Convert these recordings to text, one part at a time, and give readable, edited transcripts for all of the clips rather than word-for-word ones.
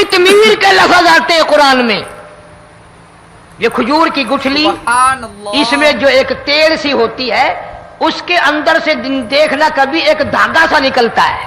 قطمیر کے لفظ آتے ہیں قرآن میں. یہ کھجور کی گٹھلی، سبحان اللہ. اس میں جو ایک تیل سی ہوتی ہے، اس کے اندر سے دیکھنا کبھی ایک دھاگا سا نکلتا ہے.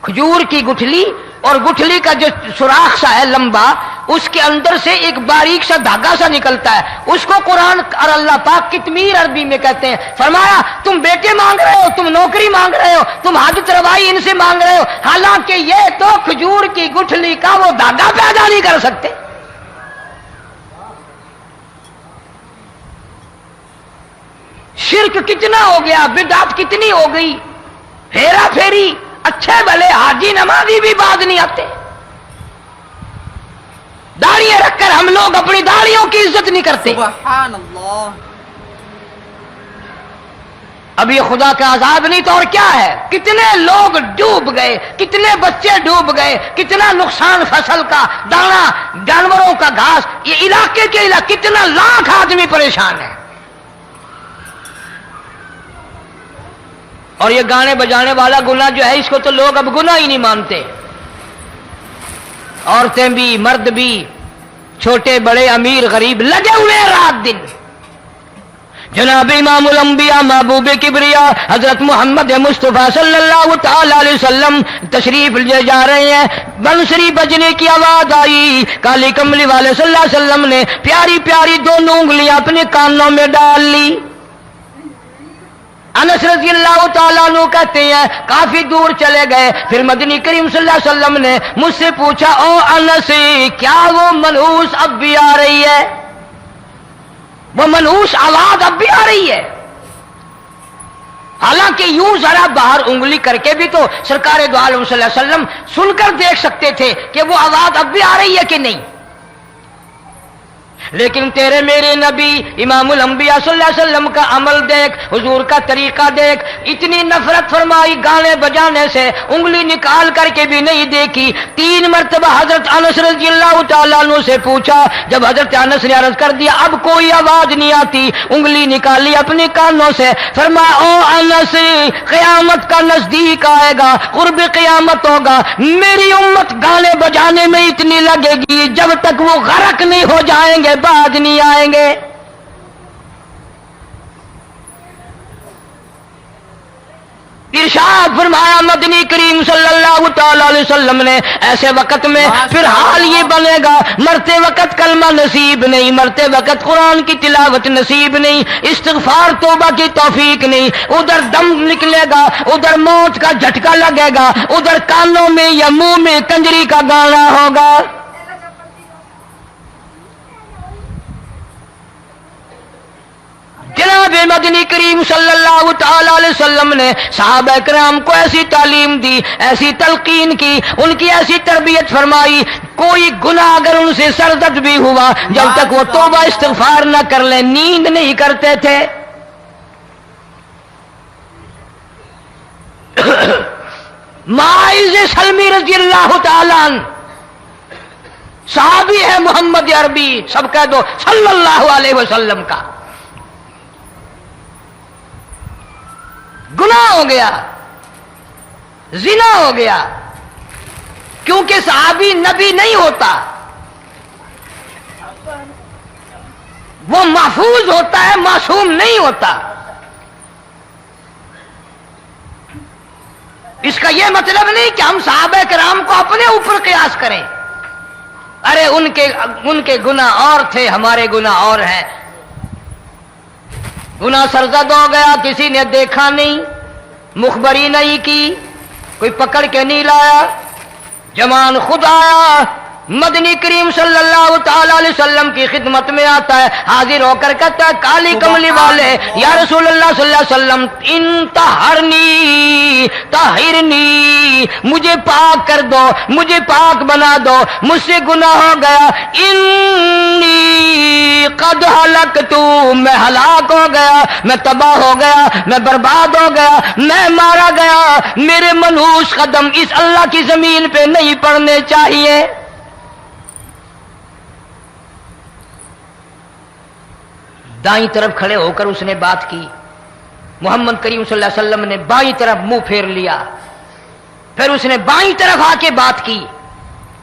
کھجور کی گٹھلی، اور گٹھلی کا جو سوراخ سا ہے لمبا، اس کے اندر سے ایک باریک سا دھاگا سا نکلتا ہے. اس کو قرآن اور اللہ پاک قطمیر عربی میں کہتے ہیں. فرمایا تم بیٹے مانگ رہے ہو، تم نوکری مانگ رہے ہو، تم حاجت روائی ان سے مانگ رہے ہو، حالانکہ یہ تو کھجور کی گٹھلی کا وہ دھاگا پیدا نہیں کر سکتے. شرک کتنا ہو گیا، بدعت کتنی ہو گئی، ہیرا پھیری. اچھے بھلے حاجی نمازی بھی بعد نہیں آتے. داڑیاں رکھ کر ہم لوگ اپنی داڑیوں کی عزت نہیں کرتے. سبحان اللہ. اب یہ خدا کا عذاب نہیں تو اور کیا ہے؟ کتنے لوگ ڈوب گئے، کتنے بچے ڈوب گئے، کتنا نقصان فصل کا، دانا، جانوروں کا گھاس، یہ علاقے کے علاقے کتنا لاکھ آدمی پریشان ہے. اور یہ گانے بجانے والا گناہ جو ہے، اس کو تو لوگ اب گناہ ہی نہیں مانتے. عورتیں بھی، مرد بھی، چھوٹے بڑے، امیر غریب لگے ہوئے ہیں رات دن. جناب امام الانبیاء محبوب کبریا حضرت محمد مصطفیٰ صلی اللہ تعالی علیہ وسلم تشریف لے جا رہے ہیں. بنسری بجنے کی آواز آئی. کالی کملی والے صلی اللہ علیہ وسلم نے پیاری پیاری دونوں انگلیاں اپنے کانوں میں ڈال لی. انس رضی اللہ تعالیٰ عنہ کہتے ہیں کافی دور چلے گئے، پھر مدنی کریم صلی اللہ علیہ وسلم نے مجھ سے پوچھا، او انس، کیا وہ منحوس اب بھی آ رہی ہے؟ وہ منحوس آواز اب بھی آ رہی ہے؟ حالانکہ یوں ذرا باہر انگلی کر کے بھی تو سرکار دو عالم صلی اللہ علیہ وسلم سن کر دیکھ سکتے تھے کہ وہ آواز اب بھی آ رہی ہے کہ نہیں. لیکن تیرے میرے نبی امام الانبیاء صلی اللہ علیہ وسلم کا عمل دیکھ، حضور کا طریقہ دیکھ. اتنی نفرت فرمائی گانے بجانے سے، انگلی نکال کر کے بھی نہیں دیکھی. 3 مرتبہ حضرت انس رضی اللہ تعالیٰ عنہ سے پوچھا. جب حضرت انس نے عرض کر دیا اب کوئی آواز نہیں آتی، انگلی نکالی اپنے کانوں سے. فرمایا، او انس، قیامت کا نزدیک آئے گا، قرب قیامت ہوگا، میری امت گانے بجانے میں اتنی لگے گی جب تک وہ غرق نہیں ہو جائیں گے بعد نہیں آئیں گے. ارشاد فرمایا مدنی کریم صلی اللہ تعالی علیہ وسلم نے، ایسے وقت میں پھر حال یہ بنے گا، مرتے وقت کلمہ نصیب نہیں، مرتے وقت قرآن کی تلاوت نصیب نہیں، استغفار توبہ کی توفیق نہیں. ادھر دم نکلے گا، ادھر موت کا جھٹکا لگے گا، ادھر کانوں میں یا منہ میں کنجری کا گانا ہوگا. جناب مدنی کریم صلی اللہ تعالی علیہ وسلم نے صحابہ کرام کو ایسی تعلیم دی، ایسی تلقین کی، ان کی ایسی تربیت فرمائی. کوئی گناہ اگر ان سے سرزد بھی ہوا، جب تک وہ توبہ استغفار نہ کر لیں نیند نہیں کرتے تھے. معاذ سلمی رضی اللہ تعالیٰ عنہ صحابی ہے محمد عربی، سب کہہ دو صلی اللہ علیہ وسلم کا. گناہ ہو گیا، زنا ہو گیا، کیونکہ صحابی نبی نہیں ہوتا، وہ محفوظ ہوتا ہے، معصوم نہیں ہوتا. اس کا یہ مطلب نہیں کہ ہم صحابہ کرام کو اپنے اوپر قیاس کریں. ارے ان کے گناہ اور تھے، ہمارے گناہ اور ہیں. گناہ سرزد ہو گیا، کسی نے دیکھا نہیں، مخبری نہیں کی، کوئی پکڑ کے نہیں لایا، جوان خود آیا، مدنی کریم صلی اللہ تعالی علیہ وسلم کی خدمت میں آتا ہے، حاضر ہو کر کہتا ہے کالی کملی والے یا رسول اللہ صلی اللہ علیہ وسلم انطہرنی طہرنی، مجھے پاک کر دو، مجھے پاک بنا دو، مجھ سے گناہ ہو گیا. انی قد ہلکت، میں ہلاک ہو گیا، میں تباہ ہو گیا، میں برباد ہو گیا، میں مارا گیا. میرے منحوس قدم اس اللہ کی زمین پہ نہیں پڑنے چاہیے. دائیں طرف کھڑے ہو کر اس نے بات کی. محمد کریم صلی اللہ علیہ وسلم نے بائیں طرف منہ پھیر لیا، پھر اس نے بائیں طرف آ کے بات کی.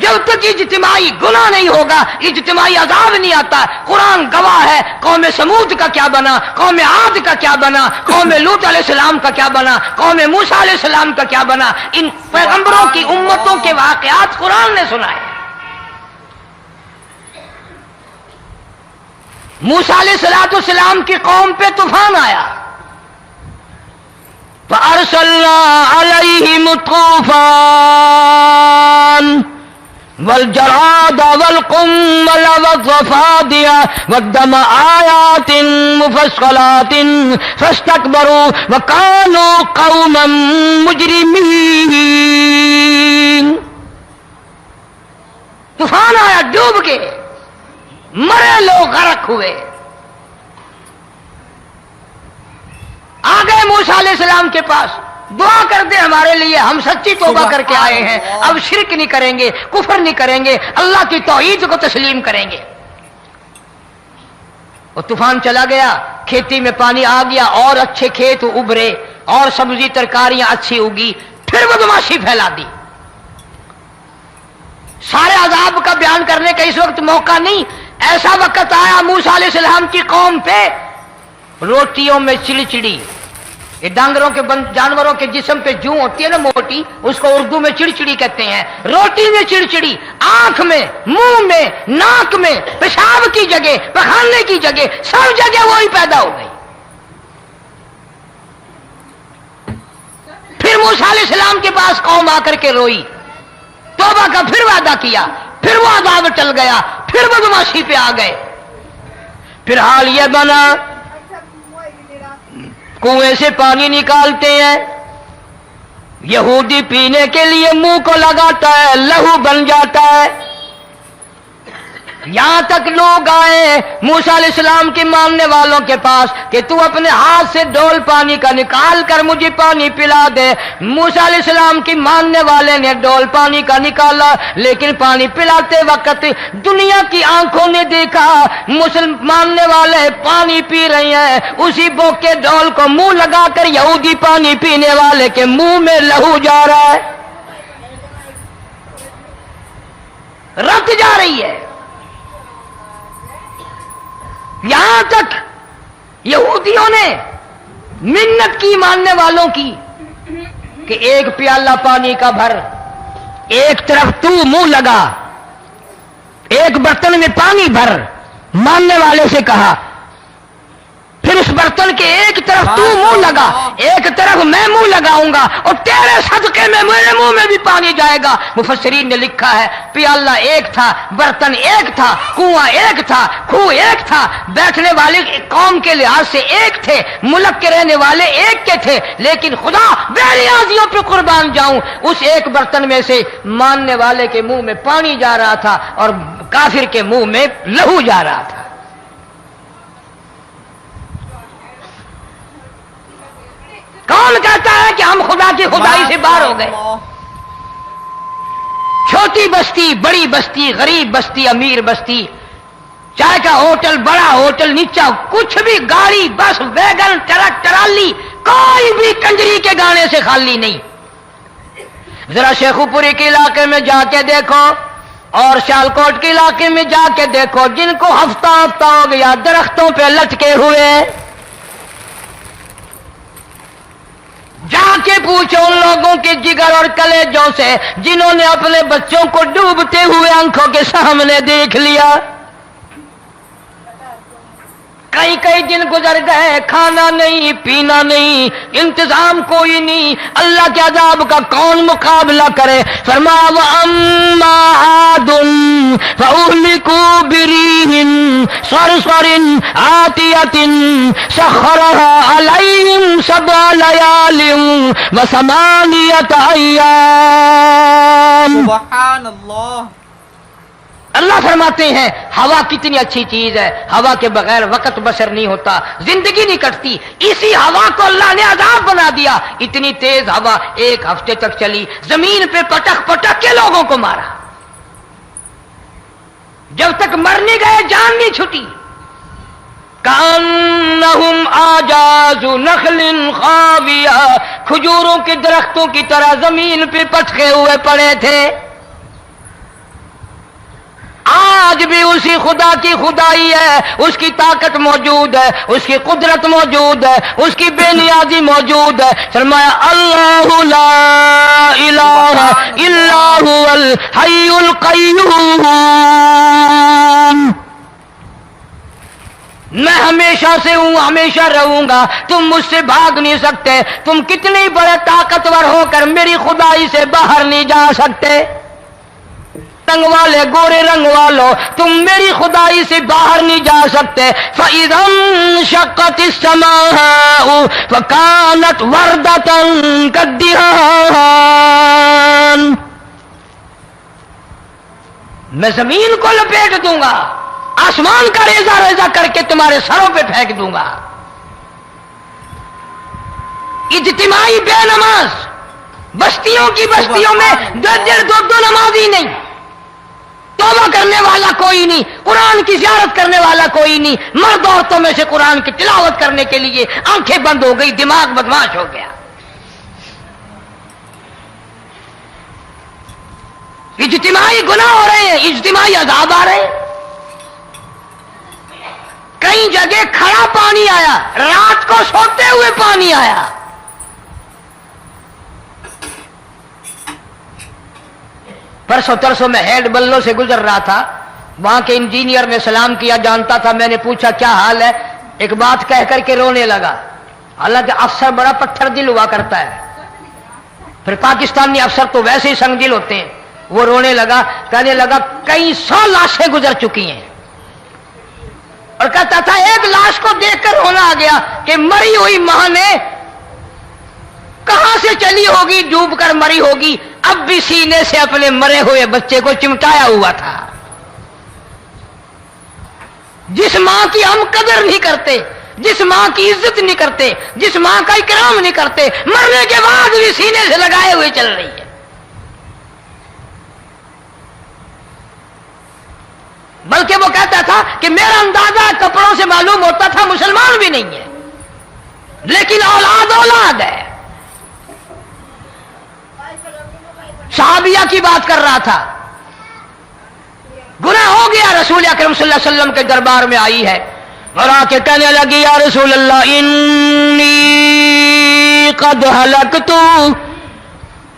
جب تک اجتماعی گناہ نہیں ہوگا اجتماعی عذاب نہیں آتا. قرآن گواہ ہے. قوم سمود کا کیا بنا, قوم عاد کا کیا بنا, قوم لوط علیہ السلام کا کیا بنا, قوم موسیٰ علیہ السلام کا کیا بنا. ان پیغمبروں کی امتوں کے واقعات قرآن نے سنائے. موسیٰ علیہ السلام کی قوم پہ طوفان آیا. فَأَرْسَلْنَا عَلَيْهِمُ الطُّوفَانَ وَالْجَرَادَ وَالْقُمَّلَ وَالضَّفَادِعَ وَالدَّمَ آيَاتٍ مُفَصَّلَاتٍ فَاسْتَكْبَرُوا وَكَانُوا قَوْمًا مُجْرِمِينَ. طوفان آیا, ڈوب کے مرے لوگ, غرق ہوئے. آ گئے موسیٰ علیہ السلام کے پاس, دعا کر دے ہمارے لیے, ہم سچی توبہ کر کے آئے ہیں, اب شرک نہیں کریں گے, کفر نہیں کریں گے, اللہ کی توحید کو تسلیم کریں گے. اور طوفان چلا گیا, کھیتی میں پانی آ گیا, اور اچھے کھیت ابھرے, اور سبزی ترکاریاں اچھی اگی. پھر بدماشی پھیلا دی. سارے عذاب کا بیان کرنے کا اس وقت موقع نہیں. ایسا وقت آیا موسیٰ علیہ السلام کی قوم پہ, روٹیوں میں چڑچڑی. یہ ڈانگروں کے جانوروں کے جسم پہ جوں ہوتی ہے نا موٹی, اس کو اردو میں چڑچڑی کہتے ہیں. روٹی میں چڑچڑی, آنکھ میں, منہ میں, ناک میں, پیشاب کی جگہ, پخانے کی جگہ, سب جگہ وہی پیدا ہو گئی. پھر موسیٰ علیہ السلام کے پاس قوم آ کر کے روئی, توبہ کا پھر وعدہ کیا, پھر وہ عذاب ٹل گیا, پھر بدماشی پہ آ گئے. پھر حال یہ بنا, کنویں سے پانی نکالتے ہیں, یہودی پینے کے لیے منہ کو لگاتا ہے, لہو بن جاتا ہے. یہاں تک لوگ آئے موسیٰ علیہ السلام کے ماننے والوں کے پاس کہ تو اپنے ہاتھ سے ڈول پانی کا نکال کر مجھے پانی پلا دے. موسیٰ علیہ السلام کی ماننے والے نے ڈول پانی کا نکالا, لیکن پانی پلاتے وقت دنیا کی آنکھوں نے دیکھا ماننے والے پانی پی رہے ہیں, اسی بوک کے ڈول کو منہ لگا کر یہودی پانی پینے والے کے منہ میں لہو جا رہا ہے, رت جا رہی ہے. یہاں تک یہودیوں نے منت کی ماننے والوں کی کہ ایک پیالہ پانی کا بھر, ایک طرف تو منہ لگا, ایک برتن میں پانی بھر. ماننے والے سے کہا, پھر اس برتن کے ایک طرف تو منہ لگا, ایک طرف میں منہ لگاؤں گا, اور تیرے صدقے میں میرے منہ میں بھی پانی جائے گا. مفسرین نے لکھا ہے پیالہ ایک تھا, برتن ایک تھا, کنواں ایک تھا, کھوہ ایک تھا, بیٹھنے والے قوم کے لحاظ سے ایک تھے, ملک کے رہنے والے ایک کے تھے, لیکن خدا بے نیازیوں پہ قربان جاؤں, اس ایک برتن میں سے ماننے والے کے منہ میں پانی جا رہا تھا اور کافر کے منہ میں لہو جا رہا تھا. کون کہتا ہے کہ ہم خدا کی خدائی سے باہر ہو گئے؟ چھوٹی بستی, بڑی بستی, غریب بستی, امیر بستی, چائے کا ہوٹل, بڑا ہوٹل, نیچا کچھ بھی, گاڑی, بس, ویگن, ٹرک, ٹرالی, کوئی بھی کنجری کے گانے سے خالی نہیں. ذرا شیخو پوری کے علاقے میں جا کے دیکھو اور سیالکوٹ کے علاقے میں جا کے دیکھو, جن کو ہفتہ ہفتہ ہو گیا درختوں پہ لٹکے ہوئے, جا کے پوچھو ان لوگوں کے جگر اور کلیجوں سے جنہوں نے اپنے بچوں کو ڈوبتے ہوئے آنکھوں کے سامنے دیکھ لیا. کئی دن گزر گئے, کھانا نہیں, پینا نہیں, انتظام کوئی نہیں, اللہ کے عذاب کا کون مقابلہ کرے؟ فرمایا وَأَمَّا عَادٌ فَأُهْلِكُوا بِرِيحٍ صَرْصَرٍ عَاتِيَةٍ سَخَّرَهَا عَلَيْهِمْ 7 لَيَالٍ و8 أَيَّامٍ. سبحان اللہ. اللہ فرماتے ہیں ہوا کتنی اچھی چیز ہے, ہوا کے بغیر وقت بسر نہیں ہوتا, زندگی نہیں کٹتی. اسی ہوا کو اللہ نے عذاب بنا دیا. اتنی تیز ہوا 1 ہفتے تک چلی, زمین پہ پٹک پٹک کے لوگوں کو مارا, جب تک مر نہیں گئے جان نہیں چھٹی. کأنہم اعجاز نخل خاویہ, کھجوروں کے درختوں کی طرح زمین پہ پٹکے ہوئے پڑے تھے. آج بھی اسی خدا کی خدائی ہے، اس کی طاقت موجود ہے، اس کی قدرت موجود ہے، اس کی بے نیازی موجود ہے۔ فرمایا اللہ لا الہ الا هو الحی القیوم، میں ہمیشہ سے ہوں، ہمیشہ رہوں گا، تم مجھ سے بھاگ نہیں سکتے، تم کتنی بڑے طاقتور ہو کر میری خدائی سے باہر نہیں جا سکتے، رنگ والے گورے رنگ والو تم میری خدائی سے باہر نہیں جا سکتے۔ فَإِذَا انشَقَّتِ السَّمَاءُ فَكَانَتْ وَرْدَةً كَالدِّهَانِ، میں زمین کو لپیٹ دوں گا، آسمان کا ریزہ ریزہ کر کے تمہارے سروں پہ پھینک دوں گا۔ اجتماعی بے نماز، بستیوں کی بستیوں میں دو نمازی نہیں، توبہ کرنے والا کوئی نہیں، قرآن کی زیارت کرنے والا کوئی نہیں، مرد عورتوں میں سے قرآن کی تلاوت کرنے کے لیے آنکھیں بند ہو گئی، دماغ بدماش ہو گیا۔ اجتماعی گناہ ہو رہے ہیں، اجتماعی عذاب آ رہے ہیں۔ کئی جگہ کھڑا پانی آیا، رات کو سوتے ہوئے پانی آیا۔ پرسوں ترسوں میں ہیڈ بلوں سے گزر رہا تھا، وہاں کے انجینئر نے سلام کیا، جانتا تھا، میں نے پوچھا کیا حال ہے، ایک بات کہہ کر کے رونے لگا، حالانکہ افسر بڑا پتھر دل ہوا کرتا ہے، پھر پاکستانی افسر تو ویسے ہی سنگ دل ہوتے ہیں۔ وہ رونے لگا، کہنے لگا کئی 100 لاشیں گزر چکی ہیں، اور کہتا تھا ایک لاش کو دیکھ کر رونا آ گیا کہ مری ہوئی ماں نے کہاں سے چلی ہوگی، ڈوب کر مری ہوگی، اب بھی سینے سے اپنے مرے ہوئے بچے کو چمٹایا ہوا تھا۔ جس ماں کی ہم قدر نہیں کرتے، جس ماں کی عزت نہیں کرتے، جس ماں کا اکرام نہیں کرتے، مرنے کے بعد بھی سینے سے لگائے ہوئے چل رہی ہے۔ بلکہ وہ کہتا تھا کہ میرا اندازہ کپڑوں سے معلوم ہوتا تھا مسلمان بھی نہیں ہے، لیکن اولاد اولاد ہے۔ صحابیہ کی بات کر رہا تھا، گناہ ہو گیا، رسول اکرم صلی اللہ علیہ وسلم کے دربار میں آئی ہے اور آ کے کہنے لگی یا رسول اللہ انی قد ہلکت،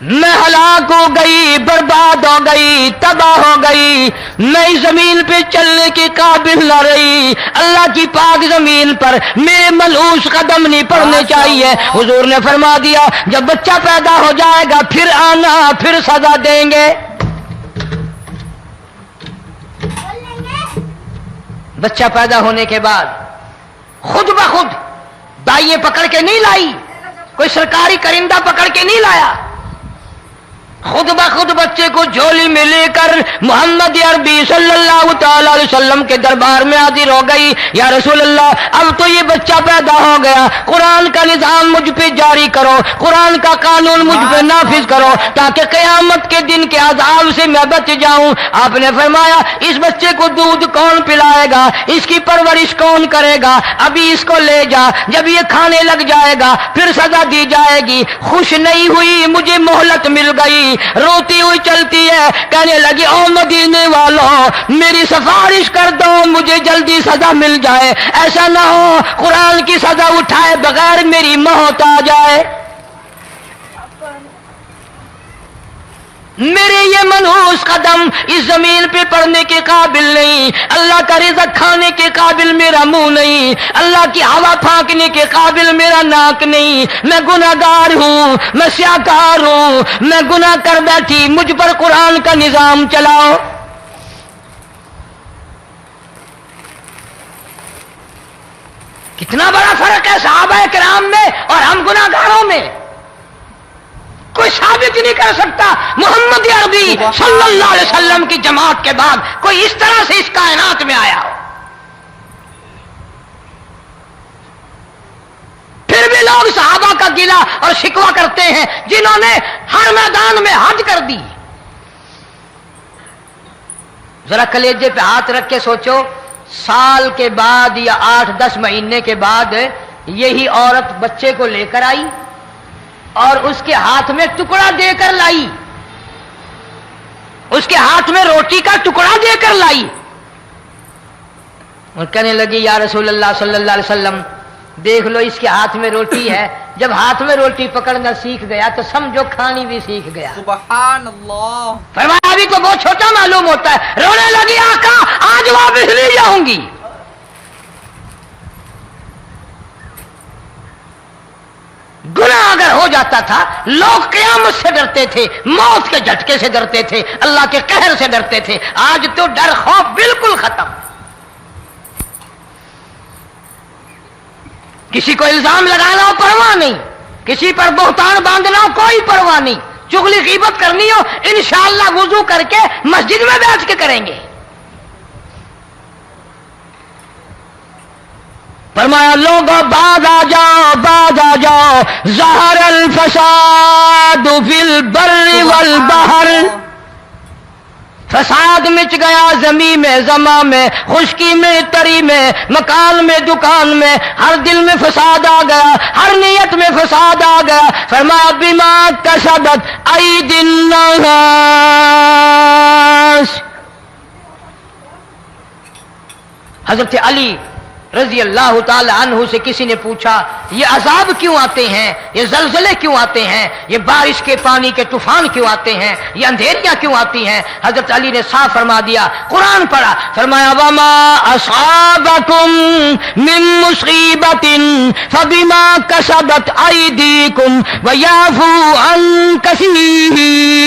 میں ہلاک ہو گئی، برباد ہو گئی، تباہ ہو گئی، میں اس زمین پہ چلنے کے قابل نہ رہی، اللہ کی پاک زمین پر میرے ملعوس قدم نہیں پڑنے چاہیے۔ حضور نے فرما دیا جب بچہ پیدا ہو جائے گا پھر آنا، پھر سزا دیں گے۔ بچہ پیدا ہونے کے بعد خود بخود دائیں پکڑ کے نہیں لائی، کوئی سرکاری کرندہ پکڑ کے نہیں لایا، خود بخود بچے کو جھولی میں لے کر محمد عربی صلی اللہ تعالی علیہ وسلم کے دربار میں حاضر ہو گئی۔ یا رسول اللہ اب تو یہ بچہ پیدا ہو گیا، قرآن کا نظام مجھ پہ جاری کرو، قرآن کا قانون مجھ پہ نافذ کرو تاکہ قیامت کے دن کے عذاب سے میں بچ جاؤں۔ آپ نے فرمایا اس بچے کو دودھ کون پلائے گا، اس کی پرورش کون کرے گا، ابھی اس کو لے جا، جب یہ کھانے لگ جائے گا پھر سزا دی جائے گی۔ خوش نہیں ہوئی، مجھے مہلت مل گئی، روتی ہوئی چلتی ہے، کہنے لگی او مدینے والوں میری سفارش کر دو، مجھے جلدی سزا مل جائے، ایسا نہ ہو قرآن کی سزا اٹھائے بغیر میری موت آ جائے۔ میرے یہ منحوس قدم اس زمین پہ پڑنے کے قابل نہیں، اللہ کا رزق کھانے کے قابل میرا منہ نہیں، اللہ کی ہوا پھانکنے کے قابل میرا ناک نہیں، میں گناہگار ہوں، میں سیاکار ہوں، میں گناہ کر بیٹھی، مجھ پر قرآن کا نظام چلاؤ۔ کتنا بڑا فرق ہے صحابہ کرام میں اور ہم گناہگاروں میں، کوئی ثابت نہیں کر سکتا محمد عربی صلی اللہ علیہ وسلم کی جماعت کے بعد کوئی اس طرح سے اس کائنات میں آیا ہو۔ پھر بھی لوگ صحابہ کا گلہ اور شکوہ کرتے ہیں جنہوں نے ہر میدان میں حج کر دی۔ ذرا کلیجے پہ ہاتھ رکھ کے سوچو، سال کے بعد یا 8-10 مہینے کے بعد یہی عورت بچے کو لے کر آئی اور اس کے ہاتھ میں ٹکڑا دے کر لائی، اس کے ہاتھ میں روٹی کا ٹکڑا دے کر لائی اور کہنے لگی یا رسول اللہ صلی اللہ علیہ وسلم دیکھ لو اس کے ہاتھ میں روٹی ہے، جب ہاتھ میں روٹی پکڑنا سیکھ گیا تو سمجھو کھانی بھی سیکھ گیا۔ سبحان اللہ۔ فرمایا ابھی تو بہت چھوٹا معلوم ہوتا ہے، رونے لگی آقا آج واپس نہیں جاؤں گی۔ گناہ اگر ہو جاتا تھا لوگ قیامت سے ڈرتے تھے، موت کے جھٹکے سے ڈرتے تھے، اللہ کے قہر سے ڈرتے تھے، آج تو ڈر خوف بالکل ختم۔ کسی کو الزام لگانا ہو پرواہ نہیں، کسی پر بہتان باندھنا ہو کوئی پرواہ نہیں، چغلی غیبت کرنی ہو انشاءاللہ وضو کر کے مسجد میں بیٹھ کے کریں گے۔ فرمایا لوگوں بعد آ جاؤ ظہر الفساد فی البر والبحر، فساد مچ گیا زمین میں زماں میں، خشکی میں تری میں، مکان میں دکان میں، ہر دل میں فساد آ گیا، ہر نیت میں فساد آ گیا۔ فرمایا بما کسبت ایدی الناس۔ حضرت علی رضی اللہ تعالی عنہ سے کسی نے پوچھا یہ عذاب کیوں آتے ہیں، یہ زلزلے کیوں آتے ہیں، یہ بارش کے پانی کے طوفان کیوں آتے ہیں، یہ اندھیریاں کیوں آتی ہیں؟ حضرت علی نے صاف فرما دیا، قرآن پڑھا، فرمایا وما اصابکم من مصیبت فبما کسبت ایدیکم ویعفو عن کثیر۔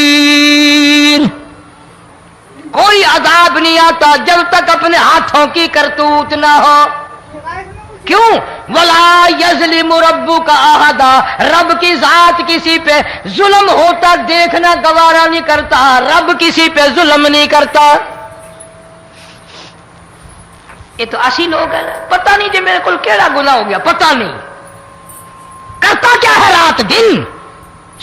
کوئی عذاب نہیں آتا جب تک اپنے ہاتھوں کی کرتوت نہ ہو۔ کیوں؟ وَلَا يَظْلِمُ رَبُّكَ أَحَدًا، رب کی ذات کسی پہ ظلم ہوتا دیکھنا گوارا نہیں کرتا، رب کسی پہ ظلم نہیں کرتا۔ یہ تو اسی لوگ ہیں، پتہ نہیں جی میرے کو کیڑا گناہ ہو گیا، پتہ نہیں کرتا کیا ہے رات دن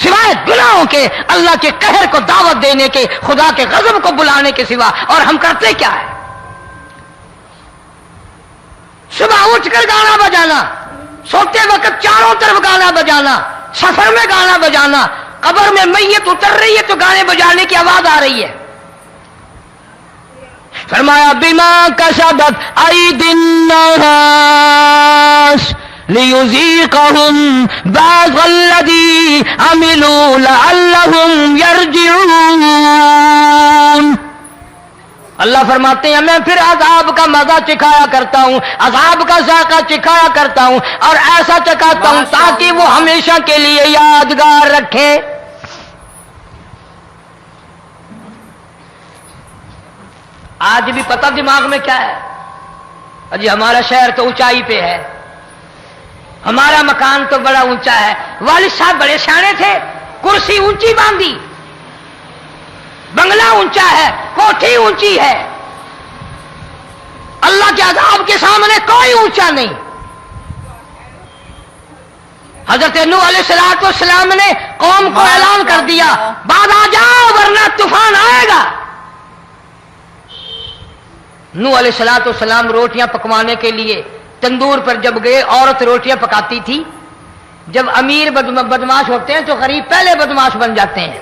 سوائے گناہوں کے، اللہ کے قہر کو دعوت دینے کے، خدا کے غضب کو بلانے کے سوا، اور ہم کرتے کیا ہے؟ صبح اٹھ کر گانا بجانا، سوتے وقت چاروں طرف گانا بجانا، سفر میں گانا بجانا، قبر میں میت اتر رہی ہے تو گانے بجانے کی آواز آ رہی ہے۔ فرمایا بما کسبت ایدی الناس لیذیقہم بعض الذی عملوا لعلہم یرجعون۔ اللہ فرماتے ہیں میں پھر عذاب کا مزہ چکھایا کرتا ہوں، عذاب کا ذائقہ چکھایا کرتا ہوں، اور ایسا چکھاتا ہوں تاکہ وہ ہمیشہ کے لیے یادگار رکھے۔ آج بھی پتہ دماغ میں کیا ہے؟ جی ہمارا شہر تو اونچائی پہ ہے، ہمارا مکان تو بڑا اونچا ہے، والد صاحب بڑے سیانے تھے، کرسی اونچی باندھی، بنگلہ اونچا ہے، کوٹھی اونچی ہے، اللہ کے عذاب کے سامنے کوئی اونچا نہیں۔ حضرت نوح علیہ السلام نے قوم کو اعلان کر دیا بعد آ جاؤ ورنہ طوفان آئے گا۔ نوح علیہ السلام روٹیاں پکوانے کے لیے تندور پر جب گئے، عورت روٹیاں پکاتی تھی۔ جب امیر بدماش ہوتے ہیں تو غریب پہلے بدماش بن جاتے ہیں۔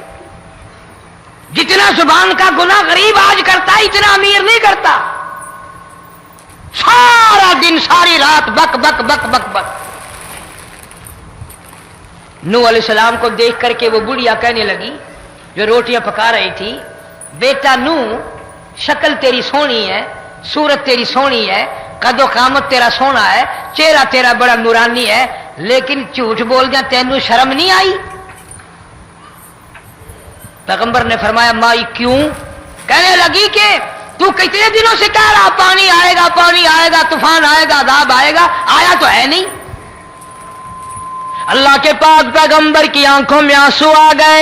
جتنا زبان کا گناہ غریب آج کرتا ہے اتنا امیر نہیں کرتا۔ سارا دن ساری رات بک بک بک بک بک۔ نوح علیہ السلام کو دیکھ کر کے وہ بڑھیا کہنے لگی جو روٹیاں پکا رہی تھی، بیٹا نوح شکل تیری سونی ہے، صورت تیری سونی ہے، قد و قامت تیرا سونا ہے، چہرہ تیرا بڑا نورانی ہے، لیکن جھوٹ بول جا تینوں شرم نہیں آئی؟ پیغمبر نے فرمایا مائی کیوں؟ کہنے لگی کہ تو کتنے دنوں سے کہہ رہا پانی آئے گا، پانی آئے گا، طوفان آئے گا، عذاب آئے گا، آیا تو ہے نہیں۔ اللہ کے پاک پیغمبر کی آنکھوں میں آنسو آ گئے۔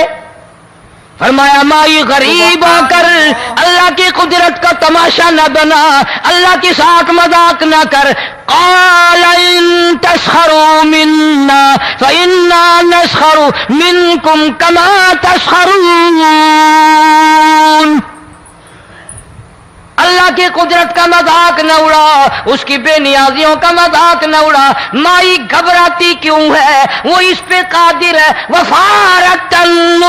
فرمایا مائی غریب ہو کر اللہ کی قدرت کا تماشا نہ بنا، اللہ کی ساتھ مذاق نہ کر۔ قال ان تسخروا منا فإنا نسخر منكم كما تسخرون۔ اللہ کی قدرت کا مذاق نہ اڑا، اس کی بے نیازیوں کا مذاق نہ اڑا۔ مائی گھبراتی کیوں ہے؟ وہ اس پہ قادر ہے۔ وفارت النور،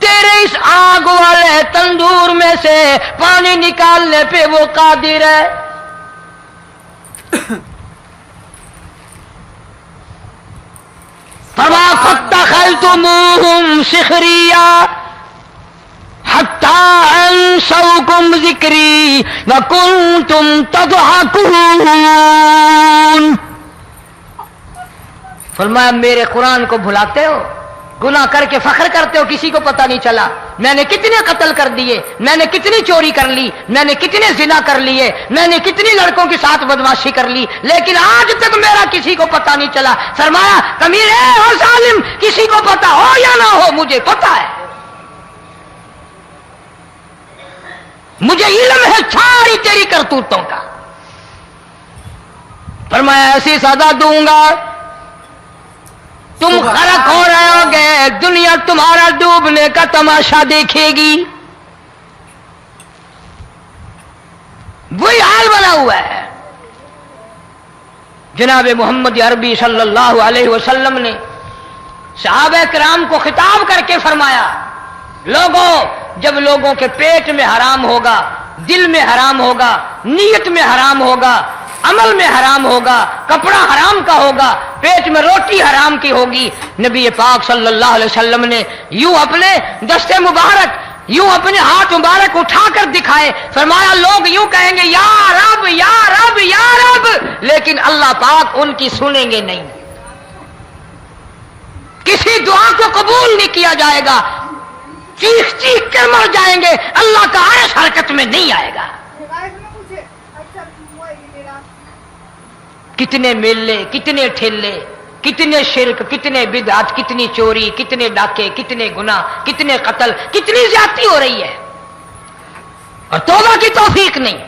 تیرے اس آگ والے تندور میں سے پانی نکالنے پہ وہ قادر ہے. فما فاتخذتموہم سخریا حتی انسوکم ذکری وکنتم تضحکون. فرمایا میرے قرآن کو بھلاتے ہو، گناہ کر کے فخر کرتے ہو، کسی کو پتہ نہیں چلا میں نے کتنے قتل کر دیے، میں نے کتنی چوری کر لی، میں نے کتنے زنا کر لیے، میں نے کتنی لڑکوں کے ساتھ بدماشی کر لی، لیکن آج تک میرا کسی کو پتہ نہیں چلا. فرمایا کمینے اور ظالم، کسی کو پتہ ہو یا نہ ہو مجھے پتہ ہے، مجھے علم ہے ساری تیری کرتوتوں کا. فرمایا ایسی سزا دوں گا تم غرق ہو رہے ہو گے، دنیا تمہارا ڈوبنے کا تماشا دیکھے گی. وہی حال بنا ہوا ہے. جناب محمد عربی صلی اللہ علیہ وسلم نے صحابہ کرام کو خطاب کر کے فرمایا، لوگوں جب لوگوں کے پیٹ میں حرام ہوگا، دل میں حرام ہوگا، نیت میں حرام ہوگا، عمل میں حرام ہوگا، کپڑا حرام کا ہوگا، پیٹ میں روٹی حرام کی ہوگی، نبی پاک صلی اللہ علیہ وسلم نے یوں اپنے دست مبارک، یوں اپنے ہاتھ مبارک اٹھا کر دکھائے. فرمایا لوگ یوں کہیں گے یا رب یا رب یا رب، لیکن اللہ پاک ان کی سنیں گے نہیں، کسی دعا کو قبول نہیں کیا جائے گا، چیخ چیخ کر مر جائیں گے، اللہ کا عرش حرکت میں نہیں آئے گا. کتنے میلے، کتنے ٹھیلے، کتنے شرک، کتنے بدعت، کتنی چوری، کتنے ڈاکے، کتنے گناہ، کتنے قتل، کتنی زیادتی ہو رہی ہے اور توبہ کی توفیق نہیں.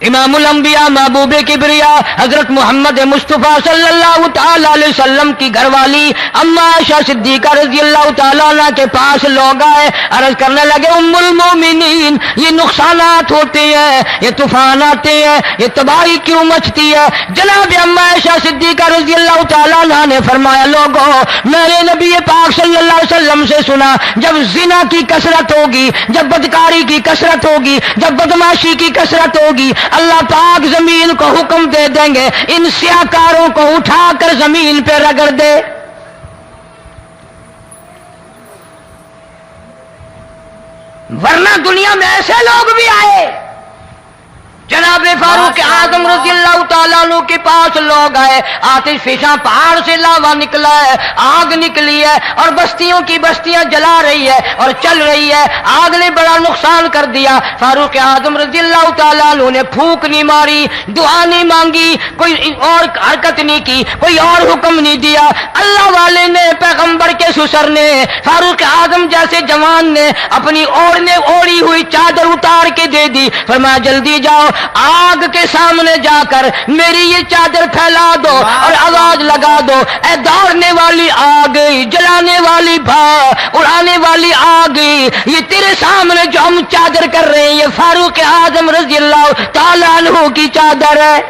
امام الانبیاء محبوب کبریا حضرت محمد مصطفیٰ صلی اللہ تعالی علیہ وسلم کی گھر والی اما عائشہ صدیقہ رضی اللہ تعالیٰ عنہ کے پاس لوگ آئے، عرض کرنے لگے ام المومنین یہ نقصانات ہوتے ہیں، یہ طوفان آتے ہیں، یہ تباہی کیوں مچتی ہے؟ جناب اما عائشہ صدیقہ رضی اللہ تعالیٰ عنہ نے فرمایا لوگوں میں نے نبی پاک صلی اللہ علیہ وسلم سے سنا جب زنا کی کثرت ہوگی، جب بدکاری کی کثرت ہوگی، جب بدماشی کی کثرت ہوگی، اللہ پاک زمین کو حکم دے دیں گے ان سیاکاروں کو اٹھا کر زمین پہ رگڑ دے. ورنہ دنیا میں ایسے لوگ بھی آئے. جناب فاروق اعظم رضی اللہ تعالیٰ عنہ کے پاس لوگ آئے، آتش فشاں پہاڑ سے لاوا نکلا ہے، آگ نکلی ہے اور بستیوں کی بستیاں جلا رہی ہے اور چل رہی ہے، آگ نے بڑا نقصان کر دیا. فاروق اعظم رضی اللہ تعالیٰ عنہ نے پھونک نہیں ماری، دعا نہیں مانگی، کوئی اور حرکت نہیں کی، کوئی اور حکم نہیں دیا. اللہ والے نے، پیغمبر کے سسر نے، فاروق اعظم جیسے جوان نے اپنی اوڑھی ہوئی چادر اتار کے دے دی. فرمایا جلدی جاؤ آگ کے سامنے جا کر میری یہ چادر پھیلا دو اور آواز لگا دو، اے دوڑنے والی آگ، جلانے والی اڑانے والی آگ، یہ تیرے سامنے جو ہم چادر کر رہے ہیں یہ فاروق اعظم رضی اللہ تعالیٰ عنہ کی چادر ہے.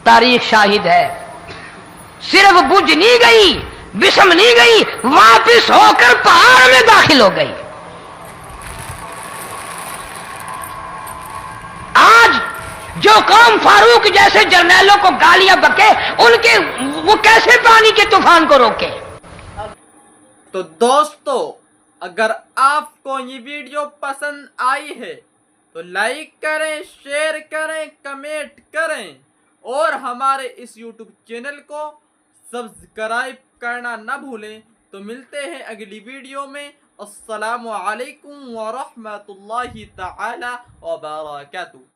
تاریخ شاہد ہے، صرف بجھ نہیں گئی، بسم نہیں گئی، واپس ہو کر پہاڑ میں داخل ہو گئی. آج جو قوم فاروق جیسے جرنیلوں کو گالیاں بکے، ان کے وہ کیسے پانی کے طوفان کو روکے؟ تو دوستو اگر آپ کو یہ ویڈیو پسند آئی ہے تو لائک کریں، شیئر کریں، کمنٹ کریں اور ہمارے اس یوٹیوب چینل کو سبسکرائب کرنا نہ بھولیں. تو ملتے ہیں اگلی ویڈیو میں. السلام علیکم ورحمۃ اللہ تعالی وبرکاتہ.